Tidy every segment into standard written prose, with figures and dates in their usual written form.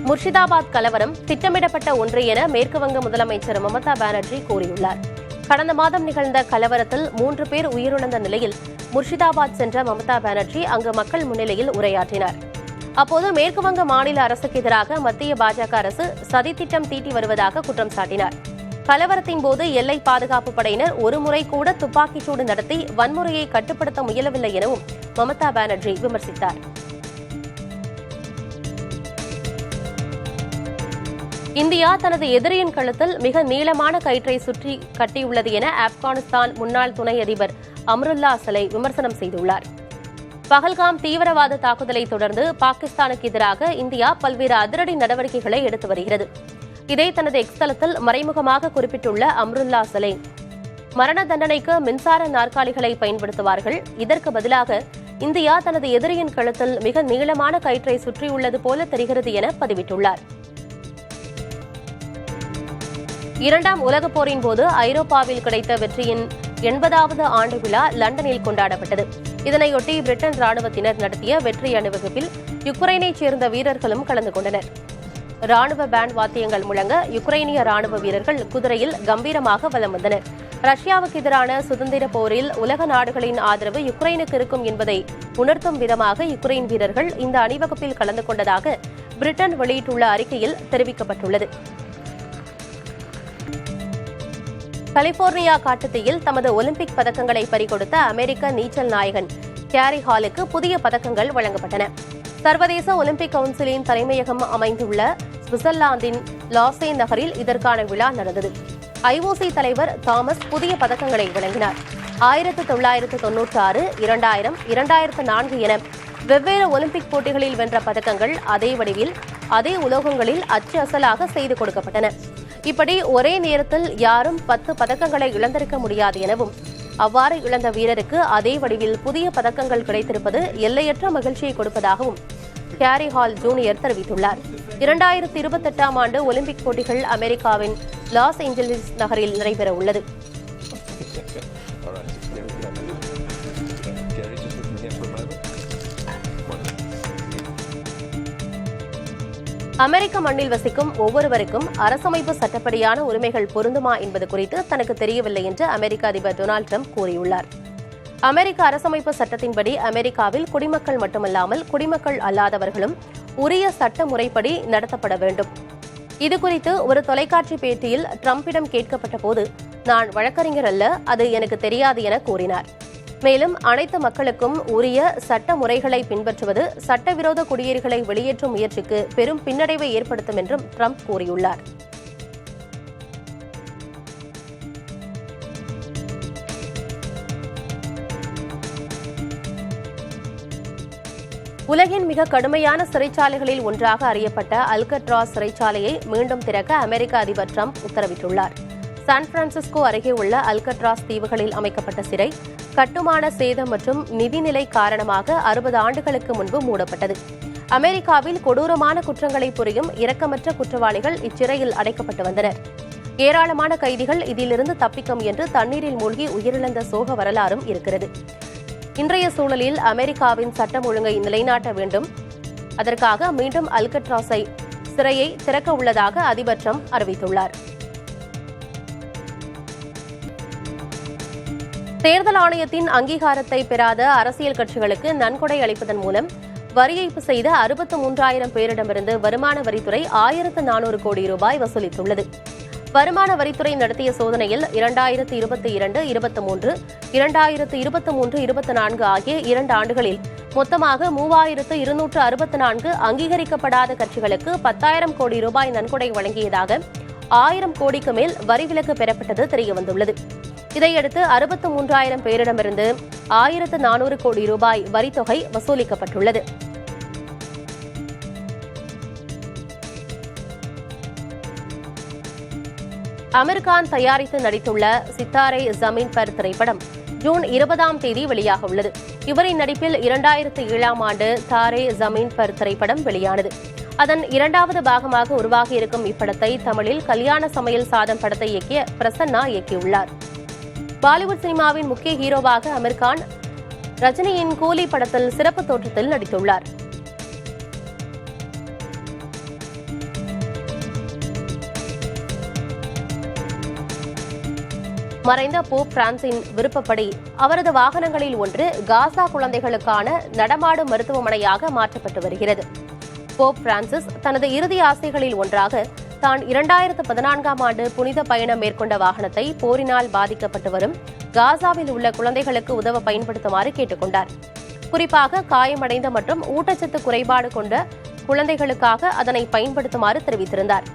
முர்ஷிதாபாத் கலவரம் திட்டமிடப்பட்ட ஒன்று என மேற்குவங்க முதலமைச்சர் மமதா பானர்ஜி கூறியுள்ளார். கடந்த மாதம் நிகழ்ந்த கலவரத்தில் 3 பேர் உயிரிழந்த நிலையில் முர்ஷிதாபாத் சென்ற மமதா பானர்ஜி அங்கு மக்கள் முன்னிலையில் உரையாற்றினார். அப்போது மேற்குவங்க மாநில அரசுக்கு எதிராக மத்திய பாஜக அரசு சதித்திட்டம் தீட்டி வருவதாக குற்றம் சாட்டினார். கலவரத்தின் போது எல்லை பாதுகாப்பு படையினர் ஒருமுறை கூட துப்பாக்கிச்சூடு நடத்தி வன்முறையை கட்டுப்படுத்த முயலவில்லை எனவும் மமதா பானர்ஜி விமர்சித்தார். இந்தியா தனது எதிரியின் கழுத்தில் மிக நீளமான கயிற்றை சுற்றி கட்டியுள்ளது என ஆப்கானிஸ்தான் முன்னாள் துணை அதிபர் அம்ருல்லா சலை விமர்சனம் செய்துள்ளார். பஹல்காம் தீவிரவாத தாக்குதலை தொடர்ந்து பாகிஸ்தானுக்கு எதிராக இந்தியா பல்வேறு அதிரடி நடவடிக்கைகளை எடுத்து வருகிறது. இதை தனது எக்ஸ் தளத்தில் மறைமுகமாக குறிப்பிட்டுள்ள அம்ருல்லா சலை, மரண தண்டனைக்கு மின்சார நாற்காலிகளை பயன்படுத்துவார்கள், இதற்கு பதிலாக இந்தியா தனது எதிரியின் கழுத்தில் மிக நீளமான கயிற்றை சுற்றியுள்ளது போல தெரிகிறது என பதிவிட்டுள்ளார். 2ஆம் உலகப் போரின் போது ஐரோப்பாவில் கிடைத்த வெற்றியின் 80வது ஆண்டு விழா லண்டனில் கொண்டாடப்பட்டது. இதனையொட்டி பிரிட்டன் ராணுவத்தினர் நடத்திய வெற்றி அணிவகுப்பில் யுக்ரைனைச் சேர்ந்த வீரர்களும் கலந்து கொண்டனர். ராணுவ பேண்ட் வாத்தியங்கள் முழங்க யுக்ரைனிய ராணுவ வீரர்கள் குதிரையில் கம்பீரமாக வலம் வந்தனர். ரஷ்யாவுக்கு எதிரான சுதந்திர போரில் உலக நாடுகளின் ஆதரவு யுக்ரைனுக்கு இருக்கும் என்பதை உணர்த்தும் விதமாக யுக்ரைன் வீரர்கள் இந்த அணிவகுப்பில் கலந்து கொண்டதாக பிரிட்டன் வெளியிட்டுள்ள அறிக்கையில் தெரிவிக்கப்பட்டுள்ளது. கலிபோர்னியா காட்டுத்தீயில் தமது ஒலிம்பிக் பதக்கங்களை பறிகொடுத்த அமெரிக்க நீச்சல் நாயகன் கேரி ஹாலுக்கு புதிய பதக்கங்கள் வழங்கப்பட்டன. சர்வதேச ஒலிம்பிக் கவுன்சிலின் தலைமையகம் அமைந்துள்ள சுவிட்சர்லாந்தின் லாசே நகரில் இதற்கான விழா நடந்தது. IOC தலைவர் தாமஸ் புதிய பதக்கங்களை வழங்கினார். 1996, 2000, 2004 என வெவ்வேறு ஒலிம்பிக் போட்டிகளில் வென்ற பதக்கங்கள் அதே வடிவில் அதே உலோகங்களில் அச்சு அசலாக செய்து கொடுக்கப்பட்டன. இப்படி ஒரே நேரத்தில் யாரும் 10 பதக்கங்களை இழந்திருக்க முடியாது எனவும் அவ்வாறு இழந்த வீரருக்கு அதே வடிவில் புதிய பதக்கங்கள் கிடைத்திருப்பது எல்லையற்ற மகிழ்ச்சியை கொடுப்பதாகவும் கேரி ஹால் ஜூனியர் தெரிவித்துள்ளார். 2028ஆம் ஆண்டு ஒலிம்பிக் போட்டிகள் அமெரிக்காவின் லாஸ் ஏஞ்சலிஸ் நகரில் நடைபெற உள்ளது. அமெரிக்க மண்ணில் வசிக்கும் ஒவ்வொருவருக்கும் அரசமைப்பு சட்டப்படியான உரிமைகள் பொருந்துமா என்பது குறித்து தனக்கு தெரியவில்லை என்று அமெரிக்க அதிபர் டொனால்டு டிரம்ப் கூறியுள்ளார். அமெரிக்க அரசமைப்பு சட்டத்தின்படி அமெரிக்காவில் குடிமக்கள் மட்டுமல்லாமல் குடிமக்கள் அல்லாதவர்களும் உரிய சட்ட முறைப்படி நடத்தப்பட வேண்டும். இதுகுறித்து ஒரு தொலைக்காட்சி பேட்டியில் டிரம்பிடம் கேட்கப்பட்ட போது, நான் வழக்கறிஞர் அல்ல, அது எனக்கு தெரியாது என கூறினார். மேலும் அனைத்து மக்களுக்கும் உரிய சட்ட முறைகளை பின்பற்றுவது சட்டவிரோத குடியேறிகளை வெளியேற்றும் முயற்சிக்கு பெரும் பின்னடைவை ஏற்படுத்தும் என்றும் ட்ரம்ப் கூறியுள்ளார். உலகின் மிக கடுமையான சிறைச்சாலைகளில் ஒன்றாக அறியப்பட்ட அல்கட்ராஸ் சிறைச்சாலையை மீண்டும் திறக்க அமெரிக்க அதிபர் ட்ரம்ப் உத்தரவிட்டுள்ளார். சான் பிரான்சிஸ்கோ அருகே உள்ள அல்கட்ராஸ் தீவுகளில் அமைக்கப்பட்ட சிறை கட்டுமான சேதம் மற்றும் நிதிநிலை காரணமாக 60 ஆண்டுகளுக்கு முன்பு மூடப்பட்டது. அமெரிக்காவில் கொடூரமான குற்றங்களை புரியும் இரக்கமற்ற குற்றவாளிகள் இச்சிறையில் அடைக்கப்பட்டு வந்தனர். ஏராளமான கைதிகள் இதிலிருந்து தப்பிக்க முயன்று தண்ணீரில் மூழ்கி உயிரிழந்த சோக வரலாறும் இருக்கிறது. இன்றைய சூழலில் அமெரிக்காவின் சட்டம் ஒழுங்கை நிலைநாட்ட வேண்டும். அதற்காக மீண்டும் அல்கட்ராஸை சிறையை திறக்க உள்ளதாக அதிபர் ட்ரம்ப் அறிவித்துள்ளார். தேர்தல் ஆணையத்தின் அங்கீகாரத்தை பெறாத அரசியல் கட்சிகளுக்கு நன்கொடை அளிப்பதன் மூலம் வரி ஏய்ப்பு செய்த 63,000 பேரிடமிருந்து வருமான வரித்துறை 1,400 கோடி ரூபாய் வசூலித்துள்ளது. வருமான வரித்துறை நடத்திய சோதனையில் 2022, 23, 2023, 24 ஆகிய 2 ஆண்டுகளில் மொத்தமாக 3,264 அங்கீகரிக்கப்படாத கட்சிகளுக்கு 10,000 கோடி ரூபாய் நன்கொடை வழங்கியதாக 1,000 கோடிக்கு மேல் வரி விலக்கு பெறப்பட்டது தெரியவந்துள்ளது. இதையடுத்து 63,000 பேரிடமிருந்து 1,400 கோடி ரூபாய் வரித்தொகை வசூலிக்கப்பட்டுள்ளது. அமீர் கான் தயாரித்து நடித்துள்ள சித்தாரே ஜமீன் பர் திரைப்படம் ஜூன் 20ஆம் தேதி வெளியாக உள்ளது. இவரின் நடிப்பில் 2007ஆம் ஆண்டு தாரே ஜமீன் பர் திரைப்படம் வெளியானது. அதன் 2வது பாகமாக உருவாகியிருக்கும் இப்படத்தை தமிழில் கல்யாண சமையல் சாதம் படத்தை இயக்கிய பிரசன்னா இயக்கியுள்ளார். பாலிவுட் சினிமாவின் முக்கிய ஹீரோவாக அமீர் கான் ரஜினியின் கூலி படத்தில் சிறப்பு தோற்றத்தில் நடித்துள்ளார். மறைந்த போப் பிரான்சின் விருப்பப்படி அவரது வாகனங்களில் ஒன்று காசா குழந்தைகளுக்கான நடமாடும் மருத்துவமனையாக மாற்றப்பட்டு வருகிறது. போப் பிரான்சிஸ் தனது இறுதி ஆசைகளில் ஒன்றாக தான் 2014ஆம் ஆண்டு புனித பயணம் மேற்கொண்ட வாகனத்தை போரினால் பாதிக்கப்பட்டு வரும் காசாவில் உள்ள குழந்தைகளுக்கு உதவ பயன்படுத்துமாறு கேட்டுக் கொண்டார். குறிப்பாக காயமடைந்த மற்றும் ஊட்டச்சத்து குறைபாடு கொண்ட குழந்தைகளுக்காக அதனை பயன்படுத்துமாறு தெரிவித்திருந்தார்.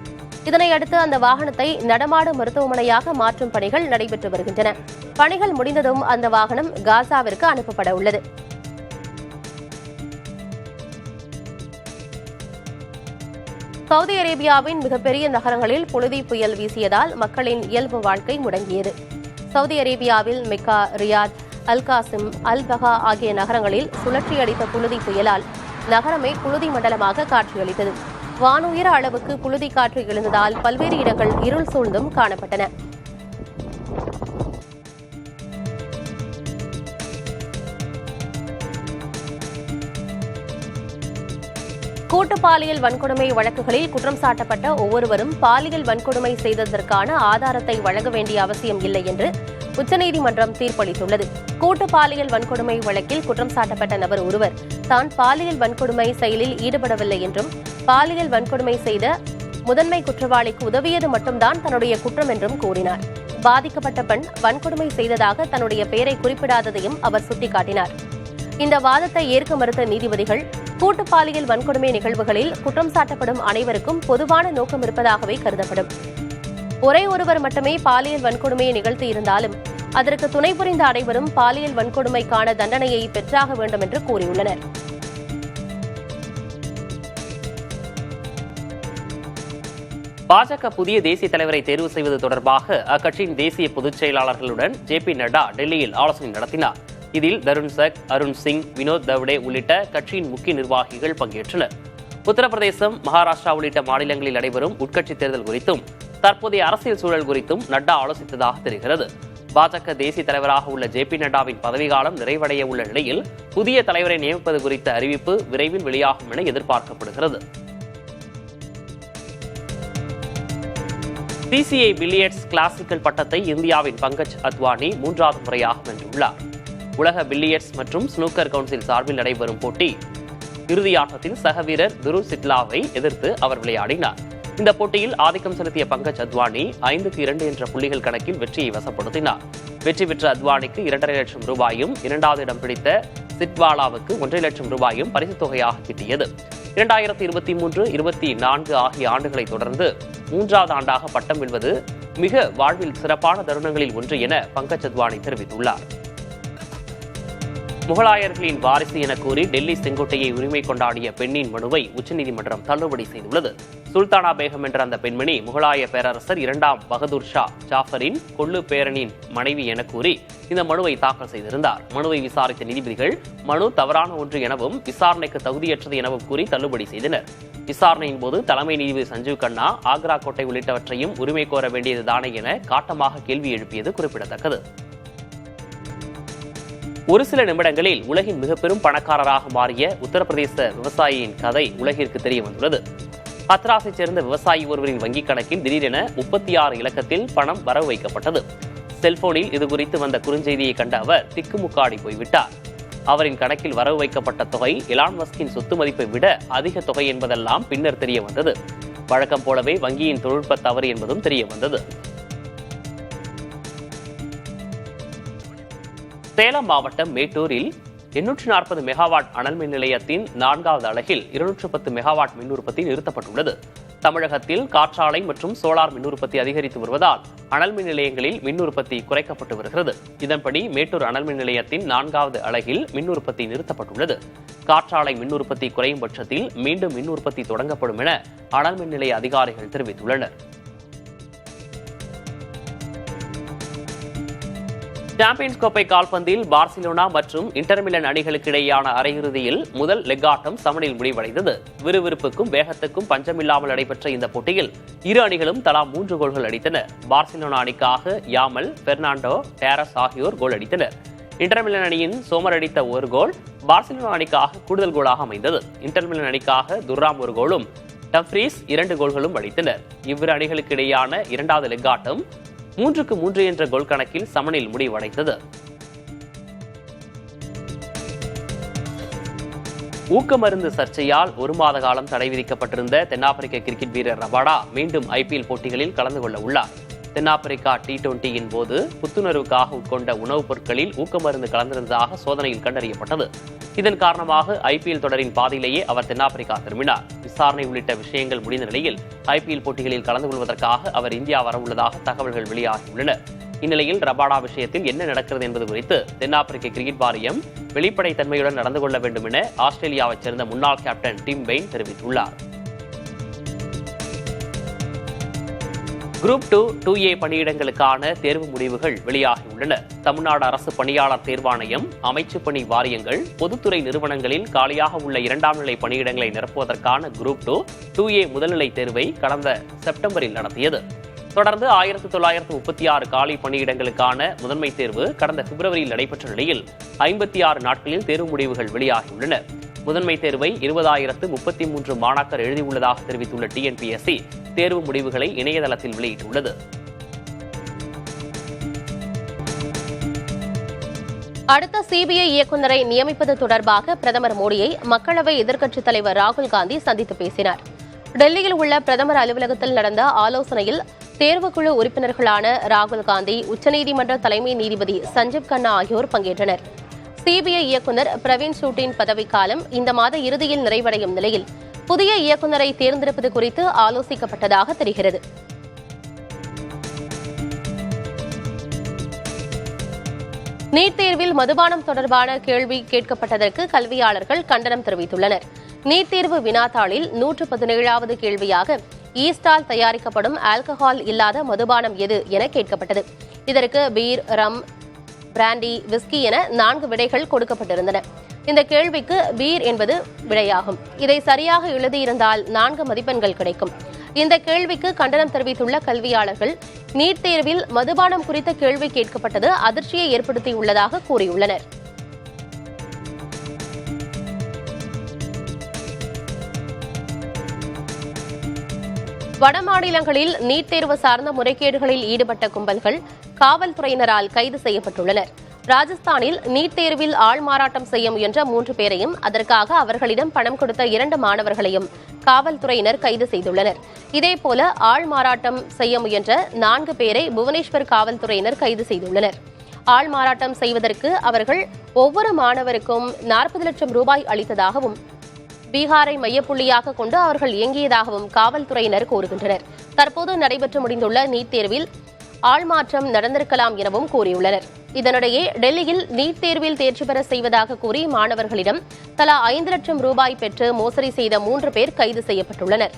இதனையடுத்து அந்த வாகனத்தை நடமாடும் மருத்துவமனையாக மாற்றும் பணிகள் நடைபெற்று வருகின்றன. பணிகள் முடிந்ததும் அந்த வாகனம் காசாவிற்கு அனுப்பப்பட உள்ளது. சவுதி அரேபியாவின் மிகப்பெரிய நகரங்களில் புழுதி புயல் வீசியதால் மக்களின் இயல்பு வாழ்க்கை முடங்கியது. சவுதி அரேபியாவில் மெக்கா, ரியாத், அல்காசிம், அல்பகா ஆகிய நகரங்களில் சுழற்சியடித்த புழுதி புயலால் நகரமே புழுதி மண்டலமாக காட்சியளித்தது. வானுயர அளவுக்கு புழுதி காற்று எழுந்ததால் பல்வேறு இடங்கள் இருள் சூழ்ந்தும் காணப்பட்டன. கூட்டு பாலியல் வன்கொடுமை வழக்குகளில் குற்றம் சாட்டப்பட்ட ஒவ்வொருவரும் பாலியல் வன்கொடுமை செய்ததற்கான ஆதாரத்தை வழங்க வேண்டிய அவசியம் இல்லை என்று உச்சநீதிமன்றம் தீர்ப்பளித்துள்ளது. கூட்டு பாலியல் வன்கொடுமை வழக்கில் குற்றம் சாட்டப்பட்ட நபர் ஒருவர் தான் பாலியல் வன்கொடுமை செயலில் ஈடுபடவில்லை என்றும் பாலியல் வன்கொடுமை செய்த முதன்மை குற்றவாளிக்கு உதவியது மட்டும்தான் தன்னுடைய குற்றம் என்றும் கூறினார். பாதிக்கப்பட்ட பெண் வன்கொடுமை செய்ததாக தன்னுடைய பெயரை குறிப்பிடாததையும் அவர் சுட்டிக்காட்டினார். இந்த வாதத்தை ஏற்க மறுத்த நீதிபதிகள், கூட்டு பாலியல் வன்கொடுமை நிகழ்வுகளில் குற்றம் சாட்டப்படும் அனைவருக்கும் பொதுவான நோக்கம் இருப்பதாகவே கருதப்படும். ஒரே ஒருவர் மட்டுமே பாலியல் வன்கொடுமையை நிகழ்த்தி இருந்தாலும் அதற்கு துணை புரிந்த அனைவரும் பாலியல் வன்கொடுமைக்கான தண்டனையை பெற்றாக வேண்டும் என்று கூறியுள்ளனர். பாஜக புதிய தேசிய தலைவரை தேர்வு செய்வது தொடர்பாக அக்கட்சியின் தேசிய பொதுச் செயலாளர்களுடன் ஜே.பி. நட்டா டெல்லியில் ஆலோசனை நடத்தினார். இதில் தருண் சக், அருண் சிங், வினோத் தவ்டே உள்ளிட்ட கட்சியின் முக்கிய நிர்வாகிகள் பங்கேற்றனர். உத்தரப்பிரதேசம், மகாராஷ்டிரா உள்ளிட்ட மாநிலங்களில் நடைபெறும் உட்கட்சி தேர்தல் குறித்தும் தற்போதைய அரசியல் சூழல் குறித்தும் நட்டா ஆலோசித்ததாக தெரிகிறது. பாஜக தேசிய தலைவராக உள்ள ஜே.பி. நட்டாவின் பதவிக்காலம் நிறைவடைய உள்ள நிலையில் புதிய தலைவரை நியமிப்பது குறித்த அறிவிப்பு விரைவில் வெளியாகும் என எதிர்பார்க்கப்படுகிறது. பிசிஐ பில்லியர்ட்ஸ் கிளாசிக்கல் பட்டத்தை இந்தியாவின் பங்கஜ் அத்வானி 3வது முறையாக வென்றுள்ளார். உலக பில்லியர்ட்ஸ் மற்றும் ஸ்னூக்கர் கவுன்சில் சார்பில் நடைபெறும் போட்டி இறுதி ஆட்டத்தில் சக வீரர் துருவ் சிட்லாவை எதிர்த்து அவர் விளையாடினார். இந்த போட்டியில் ஆதிக்கம் செலுத்திய பங்கஜ் அத்வானி 5-2 என்ற புள்ளிகள் கணக்கில் வெற்றியை வசப்படுத்தினார். வெற்றி பெற்ற அத்வானிக்கு 2.5 லட்சம் ரூபாயும், 2வது இடம் பிடித்த சிட்வாலாவுக்கு 1.5 லட்சம் ரூபாயும் பரிசுத் தொகையாக கிட்டியது. 2023-24 ஆகிய ஆண்டுகளை தொடர்ந்து 3வது ஆண்டாக பட்டம் வெல்வது மிக வாழ்வில் சிறப்பான தருணங்களில் ஒன்று என பங்கஜ் அத்வானி தெரிவித்துள்ளார். முகலாயர்களின் வாரிசு என கூறி டெல்லி செங்கோட்டையை உரிமை கொண்டாடிய பெண்ணின் மனுவை உச்சநீதிமன்றம் தள்ளுபடி செய்துள்ளது. சுல்தானா பேகம் என்ற அந்த பெண்மணி முகலாய பேரரசர் 2ஆம் பகதூர் ஷா ஜாஃபரின் கொள்ளு பேரனின் மனைவி என கூறி இந்த மனுவை தாக்கல் செய்திருந்தார். மனுவை விசாரித்த நீதிபதிகள் மனு தவறான ஒன்று எனவும் விசாரணைக்கு தகுதியற்றது எனவும் கூறி தள்ளுபடி செய்தனர். விசாரணையின் போது தலைமை நீதிபதி சஞ்சீவ் கண்ணா ஆக்ரா கோட்டை உள்ளிட்டவற்றையும் உரிமை கோர வேண்டியதுதானே என காட்டமாக கேள்வி எழுப்பியது குறிப்பிடத்தக்கது. ஒரு சில நிமிடங்களில் உலகின் மிக பெரும் பணக்காரராக மாறிய உத்தரப்பிரதேச விவசாயியின் கதை உலகிற்கு தெரிய வந்துள்ளது. ஹத்ராஸைச் சேர்ந்த விவசாயி ஒருவரின் வங்கிக் கணக்கில் திடீரென 36 இலக்கத்தில் பணம் வரவு வைக்கப்பட்டது. செல்போனில் இதுகுறித்து வந்த குறுஞ்செய்தியை கண்ட அவர் திக்குமுக்காடி போய்விட்டார். அவரின் கணக்கில் வரவு வைக்கப்பட்ட தொகை எலான் மஸ்கின் சொத்து மதிப்பை விட அதிக தொகை என்பதெல்லாம் பின்னர் தெரிய வந்தது. வழக்கம் போலவே வங்கியின் தொழில்நுட்ப தவறு என்பதும் தெரிய வந்தது. சேலம் மாவட்டம் மேட்டூரில் 840 மெகாவாட் அனல் மின் நிலையத்தின் 4வது அலகில் 210 மெகாவாட் மின் உற்பத்தி நிறுத்தப்பட்டுள்ளது. தமிழகத்தில் காற்றாலை மற்றும் சோலார் மின் உற்பத்தி அதிகரித்து வருவதால் அனல் மின் நிலையங்களில் மின் உற்பத்தி குறைக்கப்பட்டு வருகிறது. இதன்படி மேட்டூர் அனல் மின் நிலையத்தின் 4வது அலகில் மின் உற்பத்தி நிறுத்தப்பட்டுள்ளது. காற்றாலை மின் உற்பத்தி குறையும் பட்சத்தில் மீண்டும் மின் உற்பத்தி தொடங்கப்படும் என அனல் மின் நிலைய அதிகாரிகள் தெரிவித்துள்ளனர். சாம்பியன்ஸ் கோப்பை கால்பந்தில் பார்சிலோனா மற்றும் இன்டர் மிலன் அணிகளுக்கு இடையேயான அரையிறுதியில் முதல் லெக் ஆட்டம் சமனில் முடிவடைந்தது. விறுவிறுப்புக்கும் வேகத்துக்கும் பஞ்சமில்லாமல் நடைபெற்ற இந்த போட்டியில் இரு அணிகளும் தலா 3 கோல்கள் அடித்தன. பார்சிலோனா அணிக்காக யாமல், பெர்னாண்டோ டேரஸ் ஆகியோர் கோல் அடித்தனர். இன்டர் மிலன் அணியின் சோமர் அடித்த ஒரு கோல் பார்சிலோனா அணிக்காக கூடுதல் கோலாக அமைந்தது. இன்டர் மிலன் அணிக்காக துர்ராம் ஒரு கோலும், டம்ஃப்ரீஸ் 2 கோல்களும் அடித்தனர். இவ்விரு அணிகளுக்கு இடையேயான 2வது லெக் ஆட்டம் 3-3 என்ற கோல் கணக்கில் சமனில் முடிவடைந்தது. ஊக்கமருந்து சர்ச்சையால் 1 மாத காலம் தடை விதிக்கப்பட்டிருந்த தென்னாப்பிரிக்க கிரிக்கெட் வீரர் ரபாடா மீண்டும் IPL போட்டிகளில் கலந்து கொள்ள உள்ளார். தென்னாப்பிரிக்கா T20யின் போது புத்துணர்வுக்காக உட்கொண்ட உணவுப் பொருட்களில் ஊக்கமருந்து கலந்திருந்ததாக சோதனையில் கண்டறியப்பட்டது. இதன் காரணமாக IPL தொடரின் பாதியிலேயே அவர் தென்னாப்பிரிக்கா திரும்பினார். விசாரணை உள்ளிட்ட விஷயங்கள் முடிந்த நிலையில் IPL போட்டிகளில் கலந்து கொள்வதற்காக அவர் இந்தியா வரவுள்ளதாக தகவல்கள் வெளியாகியுள்ளன. இந்நிலையில் ரபாடா விஷயத்தில் என்ன நடக்கிறது என்பது குறித்து தென்னாப்பிரிக்க கிரிக்கெட் வாரியம் வெளிப்படைத்தன்மையுடன் நடந்து கொள்ள வேண்டும் என ஆஸ்திரேலியாவைச் சேர்ந்த முன்னாள் கேப்டன் டிம் பெயின் தெரிவித்துள்ளார். குரூப் 2, 2A பணியிடங்களுக்கான தேர்வு முடிவுகள் வெளியாகியுள்ளன. தமிழ்நாடு அரசு பணியாளர் தேர்வாணையம், அமைச்சுப் பணி வாரியங்கள், பொதுத்துறை நிறுவனங்களில் காலியாக உள்ள 2ஆம் நிலை பணியிடங்களை நிரப்புவதற்கான குரூப் 2, 2A முதல்நிலை தேர்வை கடந்த செப்டம்பரில் நடத்தியது. தொடர்ந்து 1936 காலி பணியிடங்களுக்கான முதன்மை தேர்வு கடந்த பிப்ரவரியில் நடைபெற்ற நிலையில் 56 நாட்களில் தேர்வு முடிவுகள் வெளியாகியுள்ளன. முதன்மை தேர்வை 20,033 மாணாக்கர் எழுதியுள்ளதாக தெரிவித்துள்ள TNPSC தேர்வு முடிவுகளை இணையதளத்தில் வெளியிட்டுள்ளது. அடுத்த CBI இயக்குநரை நியமிப்பது தொடர்பாக பிரதமர் மோடியை மக்களவை எதிர்க்கட்சித் தலைவர் ராகுல் காந்தி சந்தித்து பேசினார். டெல்லியில் உள்ள பிரதமர் அலுவலகத்தில் நடந்த ஆலோசனையில் தேர்வுக்குழு உறுப்பினர்களான ராகுல் காந்தி, உச்சநீதிமன்ற தலைமை நீதிபதி சஞ்சீவ் கண்ணா ஆகியோர் பங்கேற்றனர். CBI இயக்குநர் பிரவீன் சூட்டின் பதவிக்காலம் இந்த மாத இறுதியில் நிறைவடையும் நிலையில் புதிய இயக்குநரை தேர்ந்தெடுப்பது குறித்து ஆலோசிக்கப்பட்டதாக தெரிகிறது. நீட் தேர்வில் மதுபானம் தொடர்பான கேள்வி கேட்கப்பட்டதற்கு கல்வியாளர்கள் கண்டனம் தெரிவித்துள்ளனர். நீட் தேர்வு வினாத்தாளில் 117வது கேள்வியாக ஈஸ்டால் தயாரிக்கப்படும் ஆல்கஹால் இல்லாத மதுபானம் எது என கேட்கப்பட்டது. இதற்கு பீர், ரம், பிராண்டி, விஸ்கி என 4 விடைகள் கொடுக்கப்பட்டிருந்தன. இந்த கேள்விக்கு பீர் என்பது விடையாகும். இதை சரியாக எழுதியிருந்தால் 4 மதிப்பெண்கள் கிடைக்கும். இந்த கேள்விக்கு கண்டனம் தெரிவித்துள்ள கல்வியாளர்கள், நீட் தேர்வில் மதுபானம் குறித்த கேள்வி கேட்கப்பட்டது அதிர்ச்சியை ஏற்படுத்தியுள்ளதாக கூறியுள்ளனர். வடமாநிலங்களில் நீட் தேர்வு சார்ந்த முறைகேடுகளில் ஈடுபட்ட கும்பல்கள் காவல்துறையினரால் கைது செய்யப்பட்டுள்ளனர். ராஜஸ்தானில் நீட் தேர்வில் ஆள் மாறாட்டம் செய்ய முயன்ற 3 பேரையும், அதற்காக அவர்களிடம் பணம் கொடுத்த 2 மாணவர்களையும் காவல்துறையினர் கைது செய்துள்ளனர். இதேபோல ஆள் மாறாட்டம் செய்ய முயன்ற 4 பேரை புவனேஸ்வர் காவல்துறையினர் கைது செய்துள்ளனர். ஆள் மாறாட்டம் செய்வதற்கு அவர்கள் ஒவ்வொரு மாணவருக்கும் 40 லட்சம் ரூபாய் அளித்ததாகவும், பீகாரை மையப்புள்ளியாக கொண்டு அவர்கள் இயங்கியதாகவும் காவல்துறையினர் கூறுகின்றனர். தற்போது நடைபெற்று முடிந்துள்ள நீட் தேர்வில் ஆள்மாற்றம் நடந்திருக்கலாம் எனவும் கூறியுள்ளனர். இதனிடையே டெல்லியில் நீட் தேர்வில் தேர்ச்சி பெற செய்வதாக கூறி மாணவர்களிடம் தலா 5 லட்சம் ரூபாய் பெற்று மோசடி செய்த 3 பேர் கைது செய்யப்பட்டுள்ளனர்.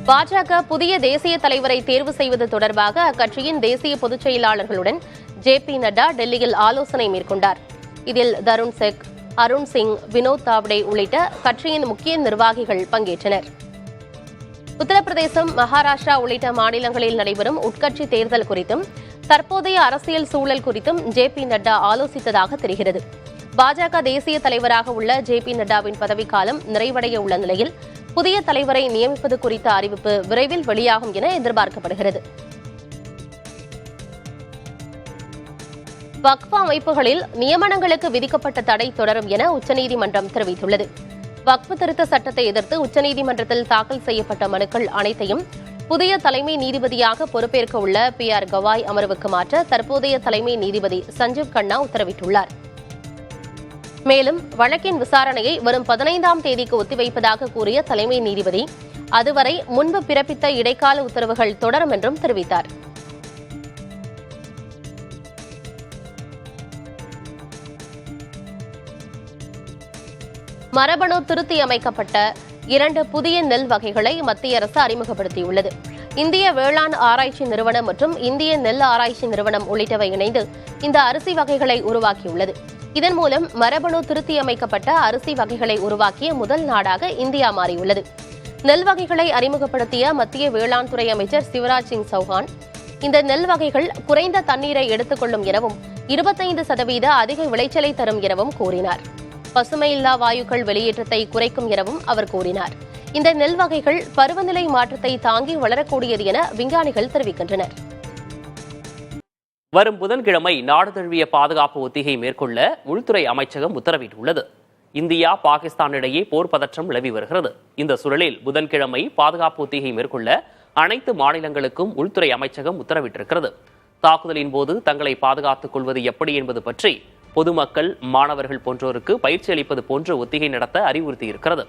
பாஜக புதிய தேசிய தலைவரை தேர்வு செய்வது தொடர்பாக அக்கட்சியின் தேசிய பொதுச் செயலாளர்களுடன் JP நட்டா டெல்லியில் ஆலோசனை மேற்கொண்டார். இதில் தருண் செக், அருண் சிங், வினோத் தாவ்டே உள்ளிட்ட கட்சியின் முக்கிய நிர்வாகிகள் பங்கேற்றனர். உத்தரப்பிரதேசம், மகாராஷ்டிரா உள்ளிட்ட மாநிலங்களில் நடைபெறும் உட்கட்சி தேர்தல் குறித்தும் தற்போதைய அரசியல் சூழல் குறித்தும் JP நட்டா ஆலோசித்ததாக தெரிகிறது. பாஜக தேசிய தலைவராக உள்ள JP நட்டாவின் பதவிக்காலம் நிறைவடைய உள்ள நிலையில் புதிய தலைவரை நியமிப்பது குறித்த அறிவிப்பு விரைவில் வெளியாகும் என எதிர்பார்க்கப்படுகிறது. வக்ஃப் அமைப்புகளில் நியமனங்களுக்கு விதிக்கப்பட்ட தடை தொடரும் என உச்சநீதிமன்றம் தெரிவித்துள்ளது. வக்ஃப் திருத்த சட்டத்தை எதிர்த்து உச்சநீதிமன்றத்தில் தாக்கல் செய்யப்பட்ட மனுக்கள் அனைத்தையும் புதிய தலைமை நீதிபதியாக பொறுப்பேற்க உள்ள PR கவாய் அமர்வுக்கு மாற்ற தற்போதைய தலைமை நீதிபதி சஞ்சீவ் கண்ணா உத்தரவிட்டுள்ளார். மேலும் வழக்கின் விசாரணையை வரும் 15ஆம் தேதிக்கு ஒத்திவைப்பதாக கூறிய தலைமை நீதிபதி, அதுவரை முன்பு பிறப்பித்த இடைக்கால உத்தரவுகள் தொடரும் என்றும் தெரிவித்தார். மரபணு திருத்தி அமைக்கப்பட்ட 2 புதிய நெல் வகைகளை மத்திய அரசு அறிமுகப்படுத்தியுள்ளது. இந்திய வேளாண் ஆராய்ச்சி நிறுவனம் மற்றும் இந்திய நெல் ஆராய்ச்சி நிறுவனம் உள்ளிட்டவை இணைந்து இந்த அரிசி வகைகளை உருவாக்கியுள்ளது. இதன் மூலம் மரபணு திருத்தி அமைக்கப்பட்ட அரிசி வகைகளை உருவாக்கிய முதல் நாடாக இந்தியா மாறியுள்ளது. நெல் வகைகளை அறிமுகப்படுத்திய மத்திய வேளாண் துறை அமைச்சர் சிவராஜ் சிங் சௌஹான், இந்த நெல் வகைகள் குறைந்த தண்ணீரை எடுத்துக் எனவும் 25% அதிக விளைச்சலை தரும் எனவும் கூறினார். பசுமையில்லா வாயுக்கள் வெளியேற்றத்தை குறைக்கும் எனவும் அவர் கூறினார். இந்த நெல் வகைகள் பருவநிலை மாற்றத்தை தாங்கி வளரக்கூடியது என விஞ்ஞானிகள் தெரிவிக்கின்றனர். வரும் புதன்கிழமை நாடு தழுவிய பாதுகாப்பு ஒத்திகை மேற்கொள்ள உள்துறை அமைச்சகம் உத்தரவிட்டுள்ளது. இந்தியா பாகிஸ்தான் இடையே போர் பதற்றம் நிலவி வருகிறது. இந்த சூழலில் புதன்கிழமை பாதுகாப்பு ஒத்திகை மேற்கொள்ள அனைத்து மாநிலங்களுக்கும் உள்துறை அமைச்சகம் உத்தரவிட்டிருக்கிறது. தாக்குதலின் போது தங்களை பாதுகாத்துக் கொள்வது எப்படி என்பது பற்றி பொதுமக்கள், மாணவர்கள் போன்றோருக்கு பயிற்சி அளிப்பது போன்ற ஒத்திகை நடத்த அறிவுறுத்தியிருக்கிறது.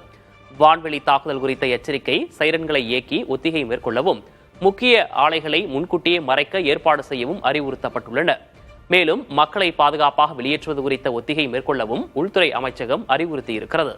வான்வெளி தாக்குதல் குறித்த எச்சரிக்கை சைரன்களை இயக்கி ஒத்திகை மேற்கொள்ளவும், முக்கிய ஆலைகளை முன்கூட்டியே மறைக்க ஏற்பாடு செய்யவும் அறிவுறுத்தப்பட்டுள்ளன. மேலும் மக்களை பாதுகாப்பாக வெளியேற்றுவது குறித்த ஒத்திகை மேற்கொள்ளவும் உள்துறை அமைச்சகம் அறிவுறுத்தியிருக்கிறது.